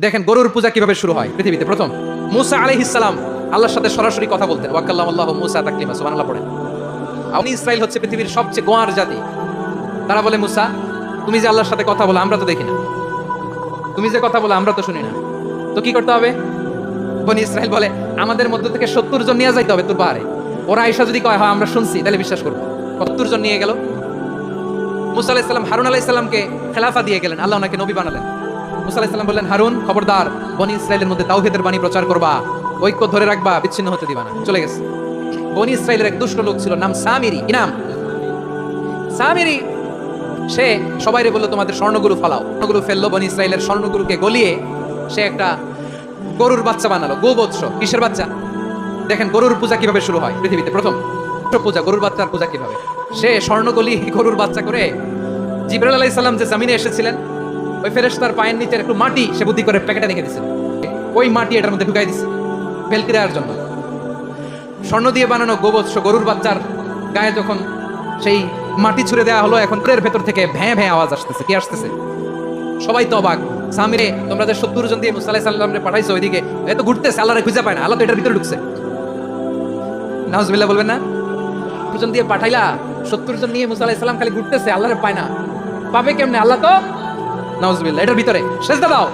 দেখেন গরুর পূজা কিভাবে শুরু হয় পৃথিবীতে প্রথম। মুসা আলাইহিস সালাম আল্লাহর সাথে সরাসরি কথা বলতেন, ওয়াকাল্লামাল্লাহু মুসা তাকলিমা, সুবহানাল্লাহ পড়েন। বনী ইসরাইল হচ্ছে পৃথিবীর সবচেয়ে গোয়ার জাতি। তারা বলে, মুসা তুমি যে আল্লাহর সাথে কথা বলো আমরা তো দেখি না, তুমি যে কথা বলো আমরা তো শুনি না, তো কি করতে হবে? বনী ইসরাইল বলে, আমাদের মধ্য থেকে 70 জন নিয়ে যাইতে হবে তোর পাহাড়ে। ওরা আয়েশা যদি কয় হয় আমরা শুনছি তাহলে বিশ্বাস করবো। 70 জন নিয়ে গেল। মুসা আলাইহিস সালাম হারুন আলাইহিস সালামকে খেলাফা দিয়ে গেলেন, আল্লাহ ওনাকে নবী বানালেন। মুসা আলাইহিস সালাম বললেন, হারুন খবরদার, বনী ইসরাইলের মধ্যে তাওহীদের বাণী প্রচার করবা, ঐক্য ধরে রাখবা, বিচ্ছিন্ন হতে দিবা না। চলে গেছে। বনী ইসরাইলের এক দুষ্ট লোক ছিল, নাম সামিরি। কি নাম? সামিরি। সে সবাইরে বললো তোমাদের স্বর্ণগুলো ফালাও। স্বর্ণগুলো ফেললো, বনী ইসরাইলের স্বর্ণগুলোকে গলিয়ে সে একটা গরুর বাচ্চা বানালো। গোবৎস। কিসের বাচ্চা? দেখেন গরুর পূজা কিভাবে শুরু হয় পৃথিবীতে প্রথম। পূজা, গরুর বাচ্চার পূজা কিভাবে? সে স্বর্ণগলি গরুর বাচ্চা করে জিবরাইল আলাইহিস সালাম যে জমিনে এসেছিলেন, ওই ফেরেশতার পায়ের নিচে একটু মাটি সে বুদ্ধি করে প্যাকেটে রেখে দিয়েছিল। ওই মাটি এটার মধ্যে ঢুকাই দিছে ভেলকি দেওয়ার জন্য। স্বর্ণ দিয়ে বানানো গোবৎস গরুর বাচ্চার গায়ে যখন সেই মাটি ছুঁড়ে দেওয়া হলো, এখন এর ভেতর থেকে ভ্যাঁ ভ্যাঁ আওয়াজ আসতেছে। কি আসতেছে? সবাই তো অবাক। সামিরে, তোমরা যে 70 জন দিয়ে মুসা আলাইহিস সালামকে পাঠাইছো ওইদিকে, এত ঘুরতেছে, আল্লাহরে খুঁজে পায় না, আল্লাহ তো এটার ভিতরে ঢুকছে। নাউজুবিল্লাহ বলবেন না? 70 জন দিয়ে পাঠাইলা, 70 জন নিয়ে মুসা আলাইহিস সালাম খালি ঘুরতেছে, আল্লাহরে পায় না, পাবে কেমনে? আল্লাহ তো নাউজুবিল্লাহ এটার ভিতরে, সেজদা দাও।